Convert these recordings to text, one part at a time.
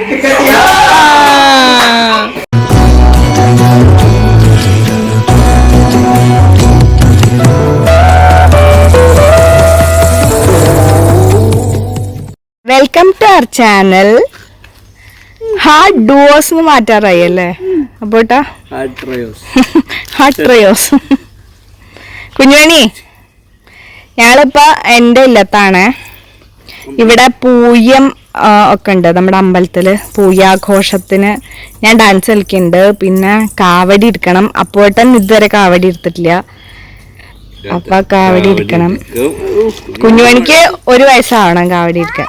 Welcome to our channel. Hard ഡുവോസ് മാറ്റാറായി അല്ലേ അപ്പോട്ടാ? Hard triose. കുഞ്ഞുമണി, ഞങ്ങളിപ്പോ എൻ്റെ ഇല്ലത്താണ്. ഇവിടെ പൂയം ഒക്കെ ഉണ്ട് നമ്മുടെ അമ്പലത്തില്. പൂയാഘോഷത്തിന് ഞാൻ ഡാൻസ് കളിക്കുന്നുണ്ട്. പിന്നെ കാവടി എടുക്കണം. അപ്പോട്ടൻ ഇതുവരെ കാവടി എടുത്തിട്ടില്ല. അപ്പൊ കാവടി എടുക്കണം. കുഞ്ഞുമണിക്ക് 1 വയസ്സാവണം കാവടി എടുക്കാൻ.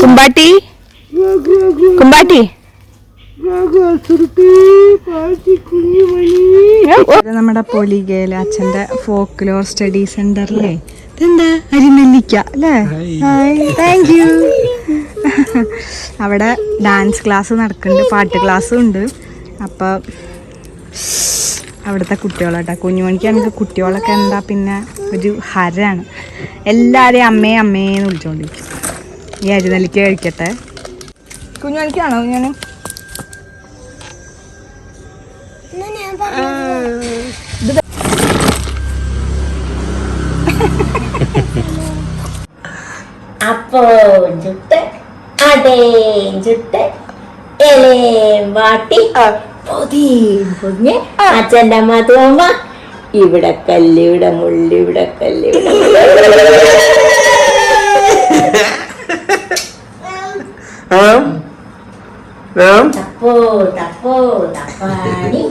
കുമ്പാട്ടി കുമ്പാട്ടി നമ്മുടെ പൊലികയിലെ അച്ഛന്റെ ഫോക്ലോർ സ്റ്റഡി സെന്ററിലെ ഇതെന്താ അരിനെല്ലിക്ക അല്ലേ? Thank you. അവിടെ ഡാൻസ് ക്ലാസ് നടക്കുന്നുണ്ട്, പാട്ട് ക്ലാസ്സും ഉണ്ട്. അപ്പൊ അവിടുത്തെ കുട്ടികളാട്ടോ. കുഞ്ഞുമണിക്ക് എനിക്ക് കുട്ടികളൊക്കെ എന്താ പിന്നെ ഒരു ഹരാണ്. എല്ലാവരെയും അമ്മേ അമ്മേന്ന് വിളിച്ചോണ്ടിരിക്കും. ഈ അരിനെല്ലിക്ക കഴിക്കട്ടെ. കുഞ്ഞുമണിക്കാണോ ഞാൻ? അപ്പോ ചുട്ട് അടേം ചുട്ട് ഇലയും വാട്ടി പൊതിഞ്ഞ് അച്ഛൻ്റെ അമ്മ തോമ്പ ഇവിടെ കല്ല് ഇവിടെ മുള്ളി ഇവിടെ കല്ല് തപ്പോ തപ്പോ തപ്പാണി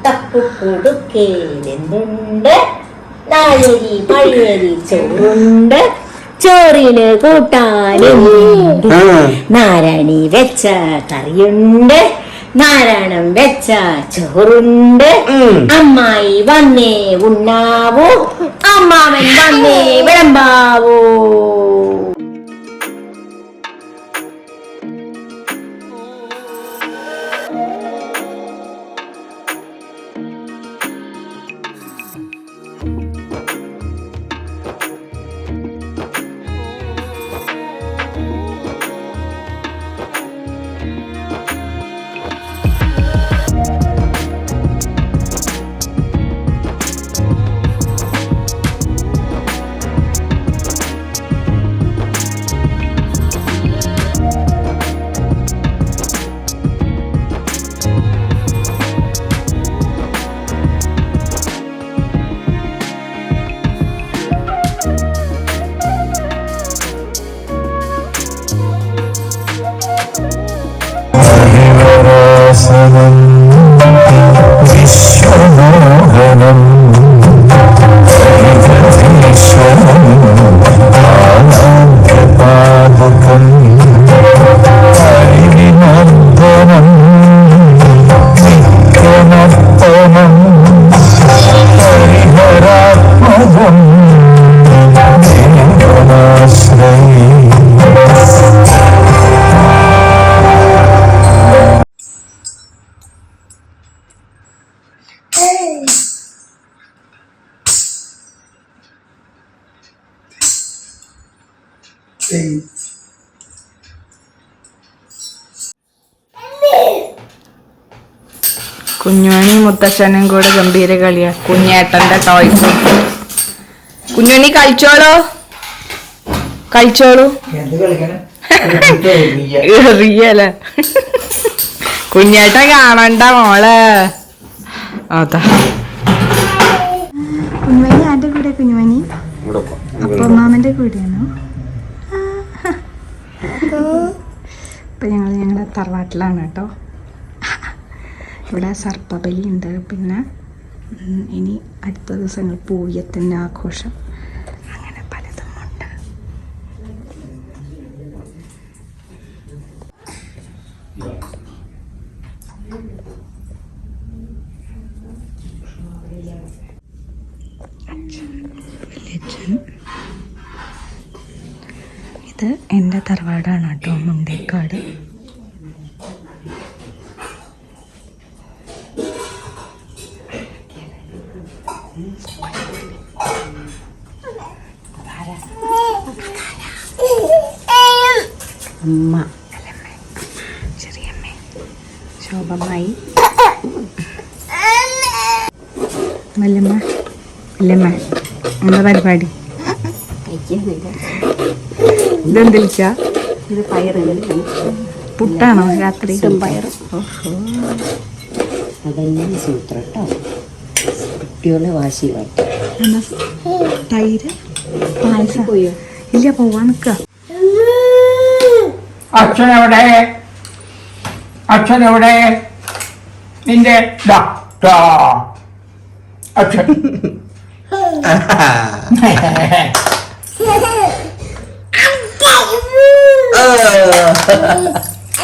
തപ്പു കൊടുക്കേലെന്തുണ്ട്? നാഴരി പഴയരി ചോറുണ്ട്, ചോറിന് കൂട്ടാനുണ്ട്, നാരായണി വെച്ച കറിയുണ്ട്, നാരായണം വെച്ച ചോറുണ്ട്. അമ്മായി വന്നേ ഉണ്ണാവൂ, അമ്മാവൻ വന്നേ വിളമ്പാവൂ. വിശ്വമോഹനം പാദകം ഹരിവിനർദ്ദനം നിത്യനർത്തനം ഹരിഹരാത്മകം ദേവനാശ്രയി. കുഞ്ഞുമണി മുത്തശ്ശനും കൂടെ ഗംഭീര കളിയാ. കുഞ്ഞേട്ടന്റെ ടോയ്സ്. കുഞ്ഞുമണി കളിച്ചോളൂ കളിച്ചോളൂ. എറിയല്ലേ കുഞ്ഞേട്ടൻ കാണണ്ട മോളെ. അതാ കുഞ്ഞുമണി ആരുടെ കൂടെ? കുഞ്ഞുമണി അപ്പമാമന്റെ കൂടെയാണോ? ഇപ്പൊ ഞങ്ങളുടെ തറവാട്ടിലാണ് കേട്ടോ. ഇവിടെ സർപ്പബലി ഉണ്ട്. പിന്നെ ഇനി അടുത്ത ദിവസങ്ങൾ പൂയത്തിൻ്റെ ആഘോഷം, അങ്ങനെ പലതും ഉണ്ട്. ഇത് എൻ്റെ തറവാടാണ് കേട്ടോ, മുണ്ടേക്കാട്. അമ്മ ചെറിയമ്മ ശോഭമായി വല്യമ്മ വല്യമ്മ എന്താ പരിപാടി? ഇതെന്തിരിക്ക? ഇത് പയറ് പുട്ടാണോ രാത്രി? പയറ് അതന്നെ സൂത്രം കേട്ടോ. കുട്ടികളെ വാശി കാട്ടും. തൈര് പായസം പോയോ? ഇല്ല, പോവാൻ നിക്ക. അച്ഛനെവിടെ? അച്ഛനെവിടെ? നിന്റെ അച്ഛൻ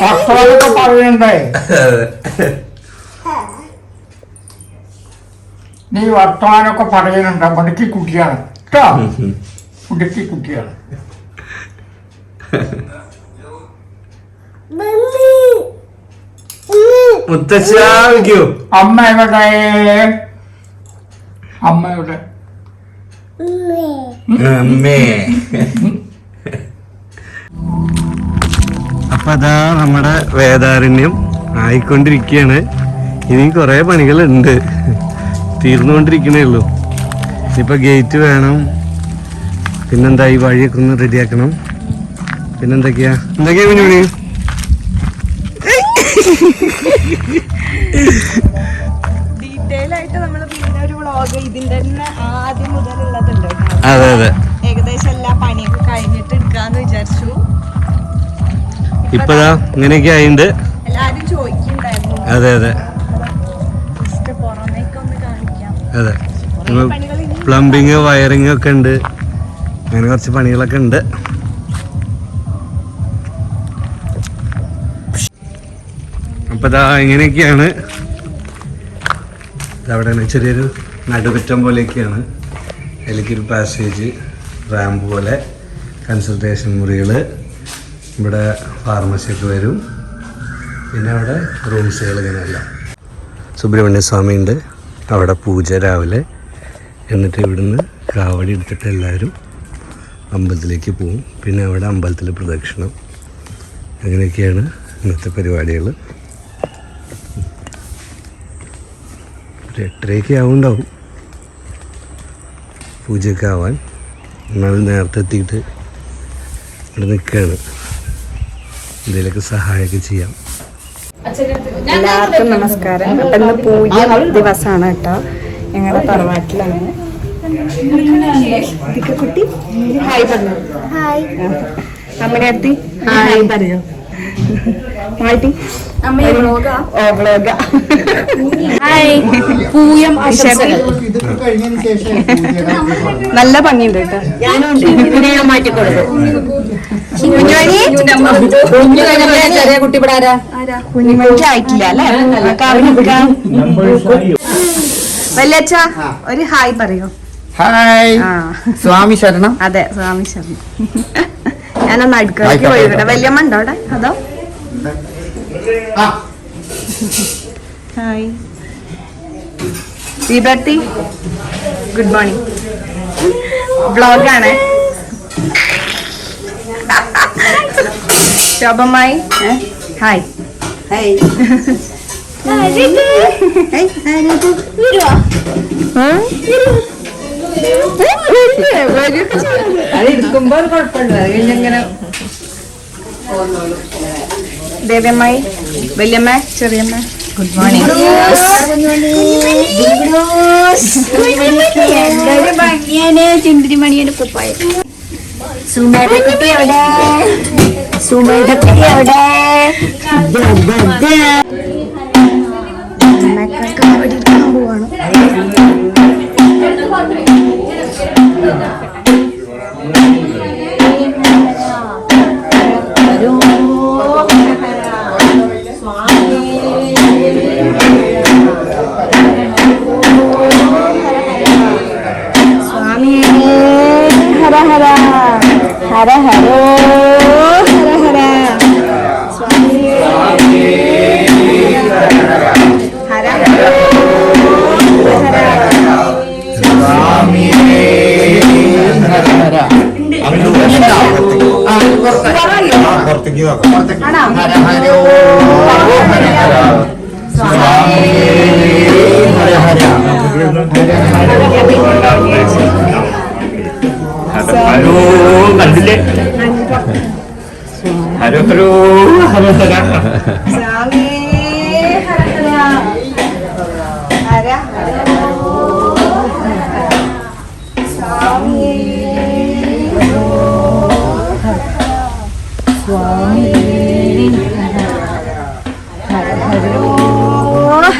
വർത്തമാനമൊക്കെ പറയണ്ടേ? നീ വർത്തമാനമൊക്കെ പറയുന്നുണ്ട്. മുടുക്കി കുട്ടിയാണ് കേട്ടോ, മുടുക്കി കുട്ടിയാണ്. മുത്തശ്ശിക്കോ അമ്മ എവിടെ? അമ്മ എവിടെ? അമ്മേ. അപ്പൊ അതാ നമ്മുടെ വേദാരണ്യം ആയിക്കൊണ്ടിരിക്കുകയാണ്. ഇനി കുറെ പണികളുണ്ട്, തീർന്നുകൊണ്ടിരിക്കണേ ഉള്ളൂ. ഇനിയിപ്പോ ഗേറ്റ് വേണം, പിന്നെന്താ ഈ വഴിയൊക്കെ ഒന്ന് റെഡിയാക്കണം. പിന്നെന്തൊക്കെയാ കുഞ്ഞുമണി? ഡീറ്റെയിൽ ആയിട്ട് നമ്മൾ പിന്നെ ഒരു വ്ളോഗ് ഇതിന്റെ തന്നെ ആദ്യം മുതലുള്ളതുണ്ട്. അതെ അതെ, ഏകദേശം എല്ലാ പണിയൊക്കെ കഴിഞ്ഞിട്ട് എടുക്കാന്ന് വിചാരിച്ചു. ഇപ്പതാ ഇങ്ങനെയൊക്കെ ആയിണ്ട്. എല്ലാരും ചോദിക്കുന്നുണ്ടായിരുന്നു. അതെ അതെ ജസ്റ്റ് പുറമേക്ക് ഒന്ന് കാണിക്കാം. അതെ, കുറേ പണികൾ ഇനി പ്ലംബിങ് വയറിങ് ഒക്കെ ഉണ്ട്, അങ്ങനെ കുറച്ച് പണികളൊക്കെ ഉണ്ട്. അപ്പൊ ഇതാ ഇങ്ങനെയൊക്കെയാണ്. അവിടെ ചെറിയൊരു നടുപറ്റം പോലെയൊക്കെയാണ്. അതിലേക്കൊരു പാസേജ്, റാമ്പ് പോലെ, കൺസൾട്ടേഷൻ മുറികൾ, ഇവിടെ ഫാർമസിയൊക്കെ വരും, പിന്നെ അവിടെ റൂംസുകൾ ഇങ്ങനെയല്ല. സുബ്രഹ്മണ്യ സ്വാമി ഉണ്ട് അവിടെ, പൂജ രാവിലെ. എന്നിട്ട് ഇവിടുന്ന് കാവടി എടുത്തിട്ട് എല്ലാവരും അമ്പലത്തിലേക്ക് പോവും. പിന്നെ അവിടെ അമ്പലത്തിൽ പ്രദക്ഷിണം. അങ്ങനെയൊക്കെയാണ് ഇന്നത്തെ പരിപാടികൾ. ഒരു 8:30 ആവുണ്ടാവും പൂജയൊക്കെ ആവാൻ. എന്നാലും നേരത്തെ എത്തിയിട്ട് ഇവിടെ നിൽക്കുകയാണ്, എന്തെങ്കിലുമൊക്കെ സഹായമൊക്കെ ചെയ്യാം. എല്ലാവർക്കും നമസ്കാരം. അപ്പൊ ഇന്ന് പൂജ ദിവസമാണ് കേട്ടോ, ഞങ്ങളുടെ തറവാട്ടിലാണ്. കുട്ടി ഹായ് പറഞ്ഞു. ഹായ് അമ്മനെ എത്തി ഹായ് പറഞ്ഞോ. മാറ്റി നല്ല ഭംഗിയുണ്ട് കേട്ടോ. ഞാൻ മാറ്റിക്കൊടുക്കും. ചെറിയ കുട്ടി ഇവിടെ ആരാ? കുഞ്ഞുമണിക്ക് ആയിട്ടില്ല അല്ലേ? വല്യച്ഛ ഒരു ഹായ് പറയോ? ഹായ്, സ്വാമി ശരണം. അതെ, സ്വാമി ശരണം. ഞാനൊന്ന് അടുക്കളയ്ക്ക് പോയിട്ടെ. വല്യമ്മ ഉണ്ടോ അവിടെ? അതോ ഹായ് ദീപർത്തി, ഗുഡ് മോർണിംഗ്. വ്ളോഗാണ്. ശോഭമായി ഹായ്. ഹായ് എടുക്കുമ്പോ കുഴപ്പമുണ്ടോ? അത് കഴിഞ്ഞങ്ങനെ ദേവ്യമ്മായി, വല്യമ്മ, ചെറിയമ്മ, ഗുഡ് മോർണിംഗ്. എന്തൊരു ഭംഗിയാണ് ചിന്തിരിമണിയുടെ കുപ്പായ. സുമേധക്കുട്ടി എവിടെ? സുമേധക്കുട്ടി എവിടെ? അമ്മക്കൊക്കെ അവിടെ ഇരിക്കാൻ പോവാണ്. ഹര ഹര ഹര ഹരോ ഹര ഹര സ്വാമി ഹര ഹരോ ഹര പുറത്തേക്ക് നോക്കാം. ആണോ? ഹര ഹരോ ഹര ഹര സ്വാമി ഹര ഹര ഹരോ കണ്ടില്ലേ ഹരോ ഹരോ ഹര ഹര സ്വാമി ഹര ഹര ഹര ഹര സ്വാമി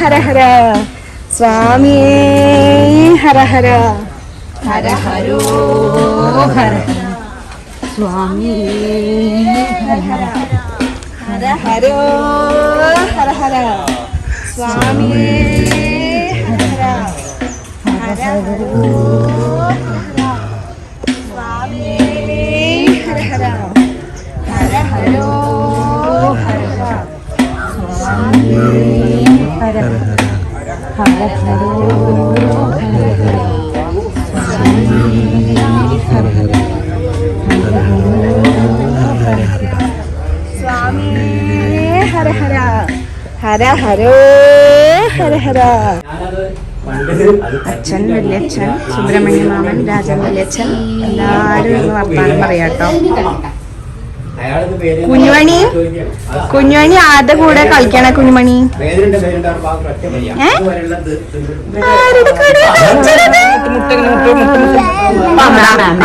ഹര ഹര സ്വാമി ഹര ഹര ഹര ഹരോ ഹര സ്വാമി ഹര ഹര ഹര ഹരോ ഹര ഹര സ്വാമി ഹര ഹര ഹര ഹരോ സ്വാമി ഹര ഹര ഹര ഹരോ ഹര ഹര സ്വാമി ഹര ഹര ഹര ഹരോ സ്വാമി ഹര ഹര ഹര ഹരോ ഹര ഹര. അച്ഛൻ, വല്യച്ഛൻ, സുബ്രഹ്മണ്യ മാമൻ, രാജൻ വല്യച്ഛൻ എല്ലാരും ഇന്ന് വർത്താനം പറയാട്ടോ. കുഞ്ഞുമണി കുഞ്ഞുമണി ആരുടെ കൂടെ കളിക്കണ കുഞ്ഞുമണി?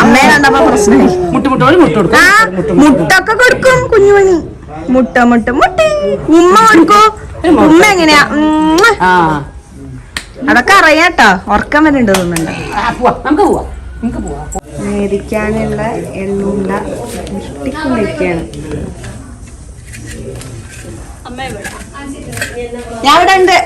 അമ്മയെ കണ്ടപ്പോ പ്രശ്നമായി. മുട്ടൊക്കെ കൊടുക്കും കുഞ്ഞുമണി. മുട്ട മുട്ട മുട്ട ഉമ്മ കൊടുക്കോ? ഉമ്മ എങ്ങനെയാ? അതൊക്കെ അറിയാട്ടോ. ഉറക്കം വരുന്നുണ്ട് തോന്നുന്നുണ്ട്. നേദിക്കാനുള്ള എള്ളുണ്ട ഇഷ്ടിക്കൊണ്ടിരിക്കുകയാണ്. ഞാൻ ഇവിടെ ഉണ്ട്.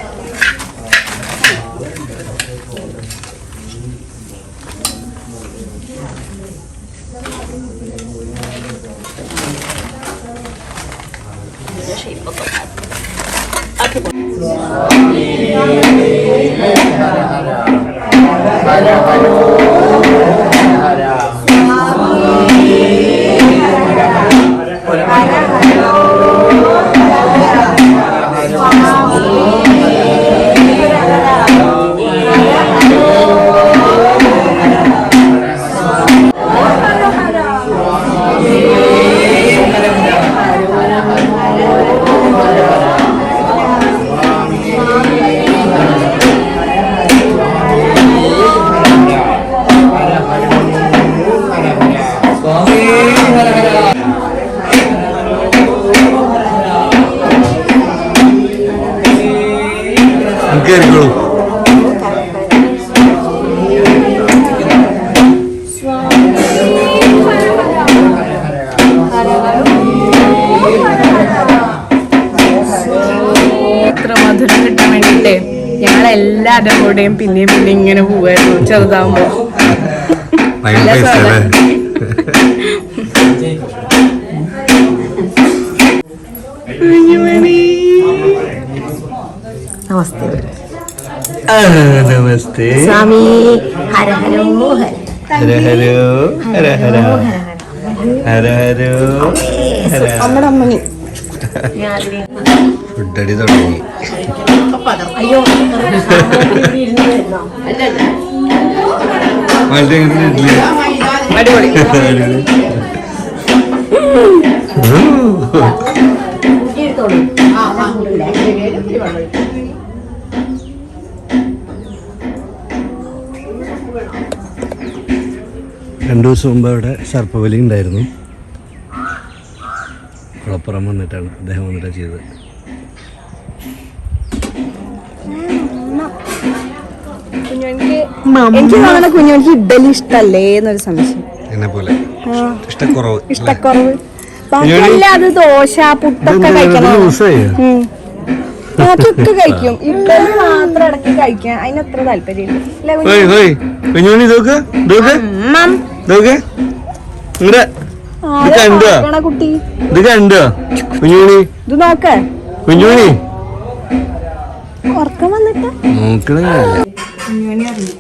കേറിക്കോളൂ. ഇത്ര മധുരം കിട്ടാൻ വേണ്ടിട്ടേ ഞങ്ങളെല്ലാവരുടെ കൂടെയും പിന്നെയും പിന്നെ ഇങ്ങനെ പോവായിരുന്നു ചെറുതാവുമ്പോ. നമസ്തേ. നമസ്തേ. സ്വാമി ഹര ഹരോ ഹര ഹര ഹരോ ഹര ഹര ഹര ഹരോ ഹര. നമ്മുടെ അമ്മണി ഫുഡടി തുടങ്ങി. അയ്യോ അടിപൊളി. രണ്ടു ദിവസം മുമ്പ് അവിടെ സർപ്പബലി ഉണ്ടായിരുന്നു. കുളപ്പുറം വന്നിട്ടാണ് അദ്ദേഹം വന്നിട്ടാണ് ചെയ്തത്. എനിക്ക് തോന്നുന്ന കുഞ്ഞുമണിക്ക് ഇഡലി ഇഷ്ടല്ലേ എന്നൊരു സംശയം. എന്നെ പോലെ ഇഷ്ടക്കുറവ്. ഇഷ്ടക്കുറവ്. ബാക്കിയല്ല അത് ദോശ പുട്ടൊക്കെ കഴിക്കണം. ബാക്കിയൊക്കെ കഴിക്കും. ഇഡലി മാത്രം ഇടയ്ക്ക് കഴിക്കാൻ അതിനത്ര താല്പര്യമില്ല. കുഞ്ഞുമണി ഇതൊക്കെ കുട്ടി ഇത് കണ്ടോ കുഞ്ഞുമണി? ഇത് നോക്ക് കുഞ്ഞുമണി ഉറക്കം വന്നിട്ട് നോക്കണ. കുഞ്ഞുമണി അറിഞ്ഞു.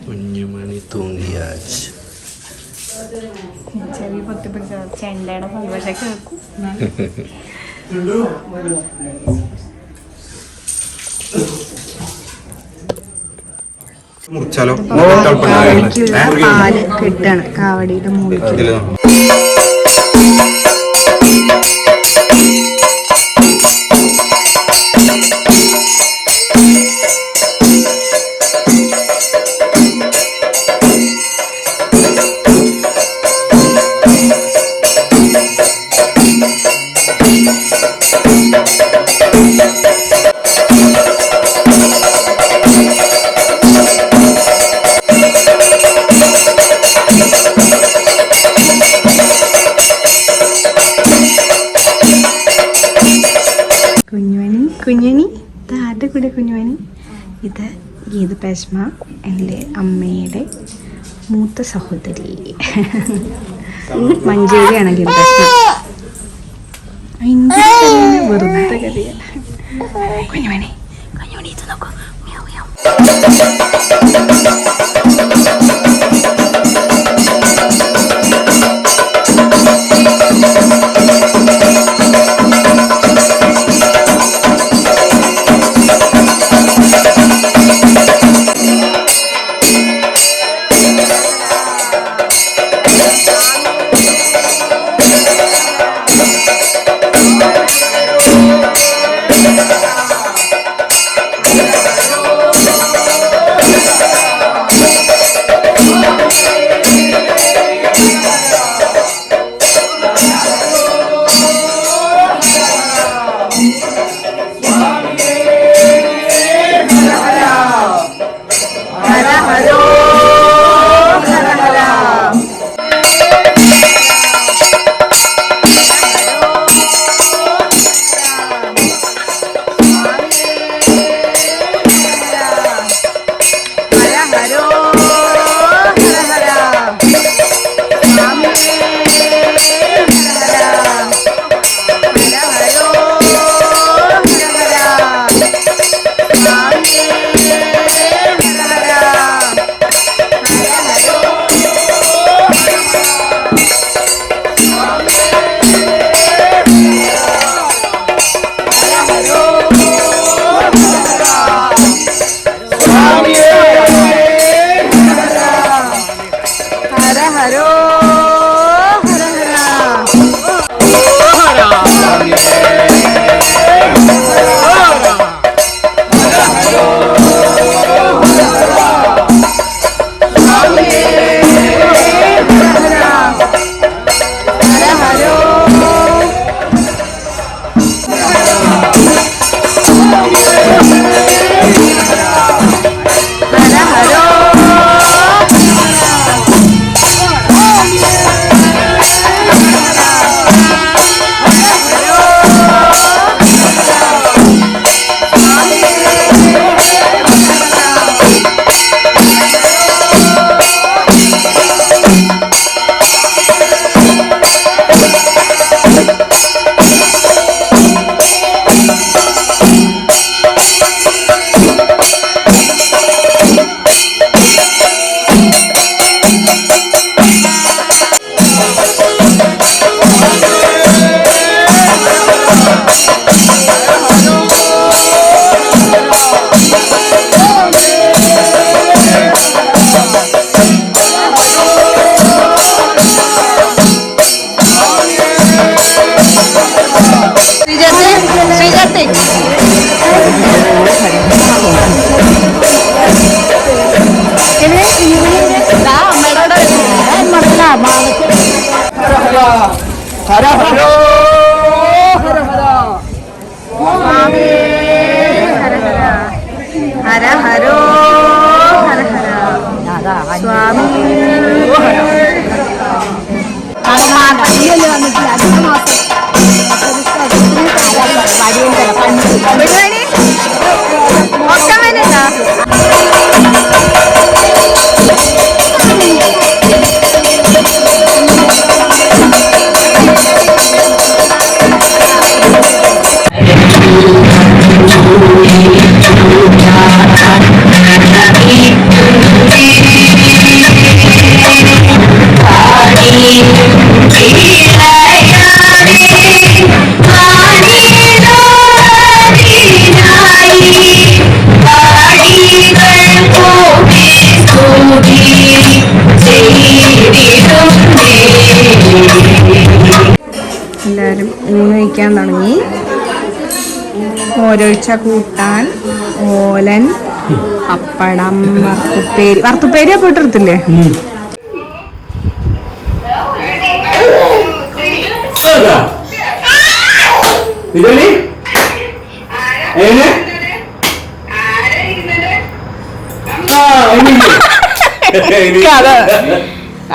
കുഞ്ഞുമണി തൂങ്ങിയാച്ച് ചെവി പൊത്തിപ്പിടിച്ചാൽ ചെണ്ടയുടെ സന്തോഷം കേൾക്കും. മുറിച്ചാലോ പാല് കിട്ടാണ് കാവടിയുടെ മുകളിൽ. കുഞ്ഞുമണി ഇതാരുടെ കൂടെ കുഞ്ഞുമണി? ഇത് ഗീത പേശ്മ, എൻ്റെ അമ്മയുടെ മൂത്ത സഹോദരി. മഞ്ചേരിയാണ് ഗീത പേശ്മ. വെറുതെ കഥയ. കുഞ്ഞുമണി ഇത് നോക്കൂ. ഹര ഹര ഹര ഹരോ ഹര ഹര സ്വാമി Yeah. എല്ലാവരും ഊണ് കഴിക്കാൻ തുടങ്ങി. ഓരോഴ്ച കൂട്ടാൻ, ഓലൻ, പപ്പടം, വറുത്തുപ്പേരി അപ്പോൾ ഇട്ടെടുത്തില്ലേ?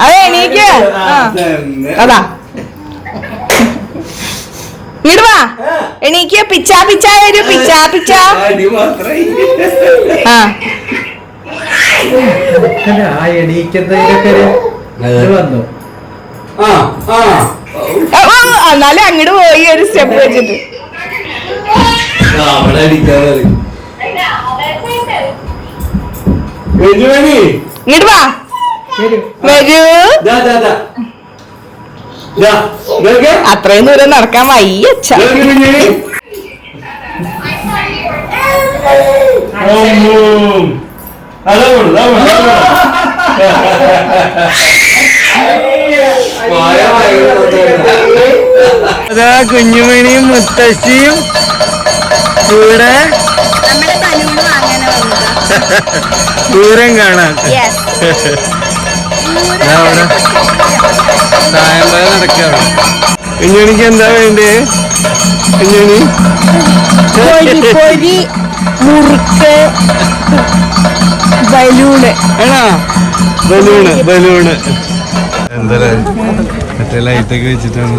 അതെ എണീക്ക്. അതാ ഇടുവാ എണീക്ക്. പിച്ചാ പിച്ചാ വരും. പിച്ചാ പിച്ചാ. എന്നാലും അങ്ങോട്ട് പോയി ഒരു സ്റ്റെപ്പ് വെച്ചിട്ട് ഇങ്ങോട്ട് വാ. വരൂ. അത്രയും ദൂരം നടക്കാൻ വയ്യച്ച. അതാ കുഞ്ഞുമണിയും മുത്തശ്ശിയും കൂടെ ദൂരം കാണാൻ അവിടെ സായംകാലം നടക്കാണ്. കുഞ്ഞുമണിക്ക് എന്താ വേണ്ടേ? കുഞ്ഞുമണി പൊരി, മുറുക്ക്, ബലൂണ്. ആണോ? ബലൂണ് എന്താ മറ്റേ ലൈറ്റൊക്കെ വെച്ചിട്ടാണ്.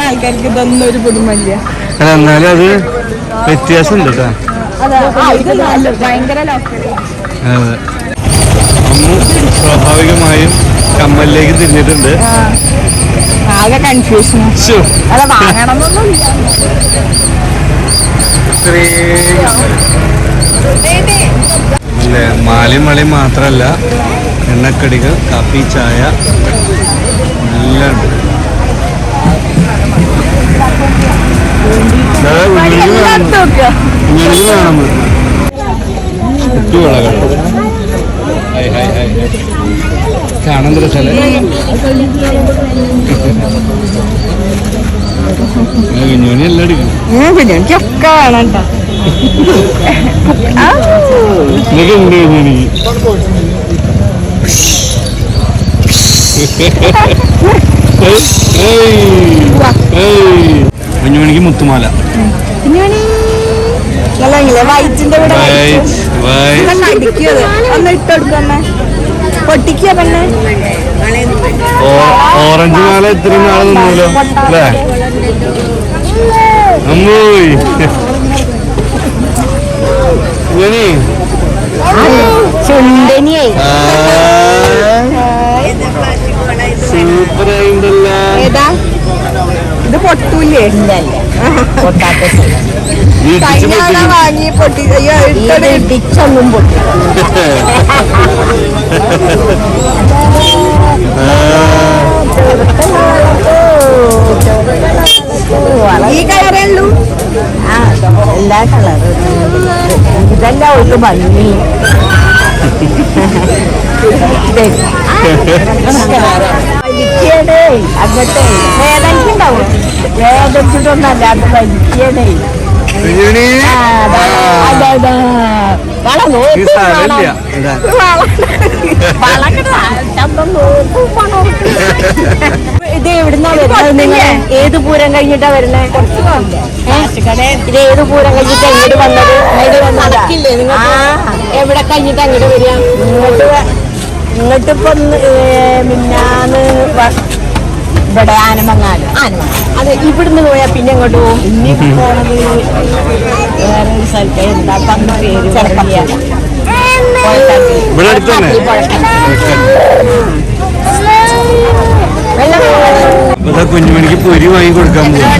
ആൾക്കാർക്ക് ഇതൊന്നും ഒരു പുതുമല്ല. അല്ല എന്നാലും അത് വ്യത്യാസം ഉണ്ട് കേട്ടോ. ഭയങ്കര ലോക്കല്. അതെ, സ്വാഭാവികമായും കമ്മലിലേക്ക് തിരിഞ്ഞിട്ടുണ്ട്. ആകെ കൺഫ്യൂഷൻ. അല്ല വാങ്ങണമെന്നൊന്നുമില്ല. അല്ലേ, മാലയും വളയും മാത്രമല്ല, എണ്ണക്കടികൾ, കാപ്പി, ചായ എല്ലാം ഉണ്ട്. കാണാൻ രസല്ലേ? കുഞ്ഞുമണി എല്ലാം എടുക്കും. കുഞ്ഞുമണിക്കൊക്കെ വേണം കേട്ടോ. ഇതൊക്കെ ഉണ്ട് കുഞ്ഞുമണിക്ക്. കുഞ്ഞുമണിക്ക് മുത്തുമാല. വൈറ്റിന്റെ കൂടെ ഒന്ന് ഇട്ടെടുക്കന്നെ പൊട്ടിക്കുക പെണ്ണെ. ഓറഞ്ച് മാല ഇത്രയും നാളെ നിന്നല്ലോ അല്ലേ? അമ്മൂയ് സൂപ്പറായിണ്ടല്ലോ. ഏതാ ഇത്? പൊട്ടൂല്ലേ? വാങ്ങി പൊട്ടി ഇടിച്ചൊന്നും പൊട്ടി. ഈ കളറേ ഉള്ളൂ. എല്ലാ കളറും ഇതെല്ലാം ഒരു ഭംഗി. അങ്ങോട്ടേ വേദനിക്കുണ്ടാവും. വേദനിച്ചിട്ടൊന്നല്ല, അത് വലിക്കണേ. ഇത് എവിടുന്നാ വരുന്നത്? നിങ്ങൾ ഏത് പൂരം കഴിഞ്ഞിട്ടാ വരുന്നേ? ഇത് ഏത് പൂരം കഴിഞ്ഞിട്ട് എങ്ങോട്ട് വന്നത്? എവിടെ കഴിഞ്ഞിട്ട് അങ്ങോട്ട് വരിക? ഇങ്ങോട്ടിപ്പോ മിന്നാന്ന് ഇവിടെ ആനമങ്ങാട്. അതെ, ഇവിടുന്ന് പോയാൽ പിന്നെ എങ്ങോട്ട് പോകും? ഇനി പോണത് വേറൊരു സ്ഥലത്ത്. എന്താ പറഞ്ഞ പേര്? കുഞ്ഞുമണിക്ക് പൊരി വാങ്ങി കൊടുക്കാൻ പോകും.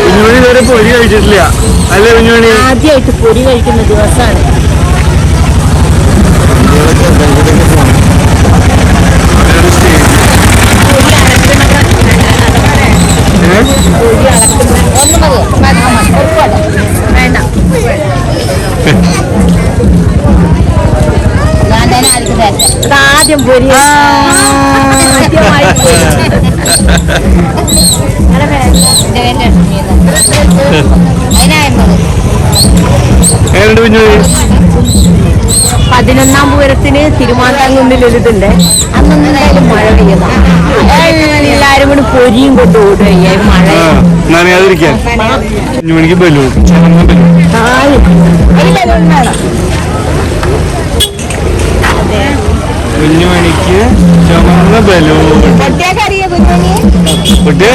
കുഞ്ഞുമണി ഇതുവരെ പൊരി കഴിച്ചിട്ടില്ല അല്ലേ? കുഞ്ഞുമണി ആദ്യമായിട്ട് പൊരി കഴിക്കുന്ന ദിവസമാണ്. ആദ്യം പൊരി എങ്ങനെയുണ്ട് കുഞ്ഞു? 11ാം പൂരത്തിന് തിരുമാന്താംകുന്നിൽ ഒരിതുണ്ട്. അന്നെന്തായാലും മഴ പെയ്യുന്ന എല്ലാരും കൂടി പൊരിയും കൊണ്ട് ഓടുക മഴ നനയാതിരിക്കാൻ. കുഞ്ഞുമണിക്ക് ബലൂൺ കുഞ്ഞുമണിക്ക് ചുമന്ന ബലൂൺ. പൊട്ടിയാ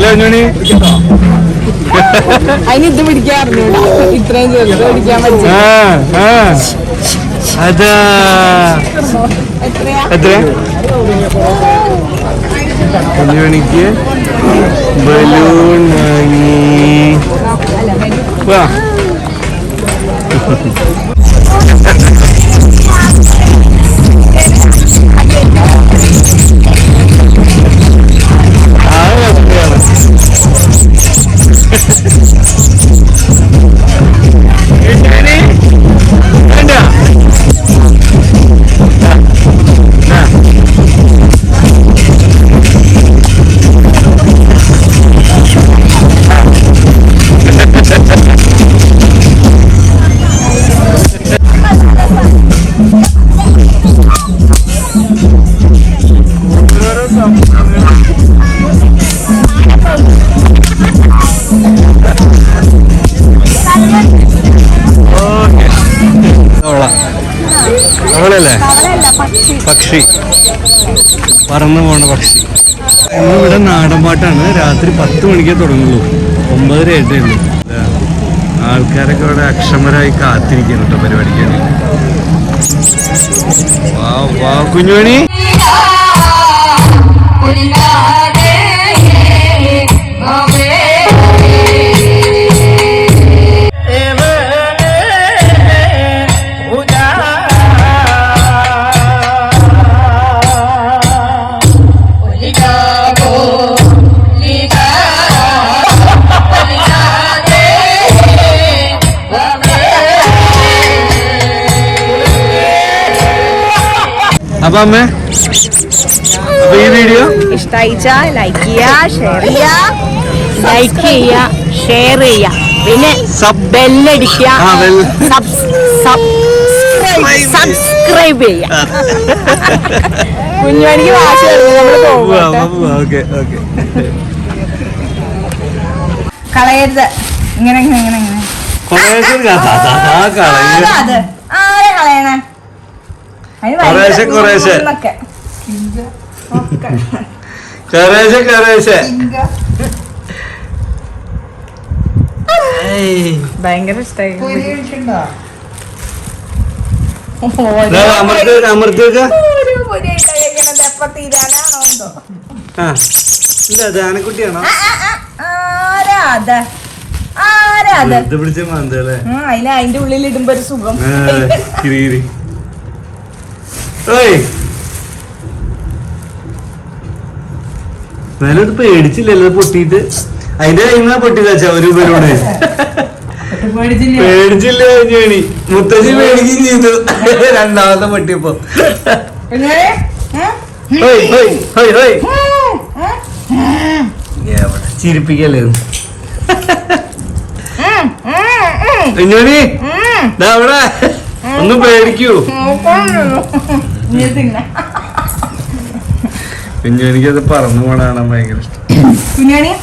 കുഞ്ഞുമണി അതിന് ഇത് പിടിക്കാറുണ്ട്. ഇത്രയും ചെറുത് പിടിക്കാൻ പറ്റും. അതാ എത്ര കുഞ്ഞുമണിക്ക് ബലൂൺ വാങ്ങി. വാ അവളല്ലേ പക്ഷി, പറന്നു പോണ പക്ഷി. ഇവിടെ നാടൻ പാട്ടാണ്. രാത്രി 10 മണിക്കേ തുടങ്ങുള്ളൂ. 9:30 ആയിട്ടേ ഉള്ളൂ. ആൾക്കാരൊക്കെ ഇവിടെ അക്ഷമരായി കാത്തിരിക്കുന്നു കേട്ടോ പരിപാടിക്ക്. വാ വാ കുഞ്ഞുമണി. അപ്പൊ അമ്മേ, അപ്പൊ ഈ വീഡിയോ ഇഷ്ടായിച്ചാ ലൈക്ക് ചെയ്യാ, ഷെയർ ചെയ്യാ, ഷെയർ ചെയ്യാ, പിന്നെ ബെല്ലടിക്കുക, സബ്സ്ക്രൈബ് ചെയ്യാ. കുഞ്ഞുമണിക്ക് വാശി കളയരുത്. ഇങ്ങനെ ഇങ്ങനെ ഇങ്ങനെ ഇങ്ങനെ അത് ആരെ കളയണേ? കുറേശ്ശെ ഭയങ്കര ഇഷ്ടായി. ആനക്കുട്ടിയാണോ? പിടിച്ച മാന്തല്ലേ? അതിന്റെ ഉള്ളിൽ ഇടുമ്പോ ഒരു സുഖം. എന്നാലും പേടിച്ചില്ലല്ലോ പൊട്ടിയിട്ട്. അതിന്റെ കയ്യിൽ പൊട്ടിയതാ ഒരു പേരോട്. പേടിച്ചില്ല കുഞ്ഞുമണി. മുത്തശ്ശി പേടിക്കുകയും ചെയ്തു രണ്ടാമത്തെ പൊട്ടിയപ്പോ. ചിരിപ്പിക്കല്ലേ കുഞ്ഞുമണി? അവിടെ ഒന്ന് പേടിക്കൂ. കുഞ്ഞുമണിക്കത് പറന്നു പോണാണ് ഭയങ്കര ഇഷ്ടം. കുഞ്ഞുമണി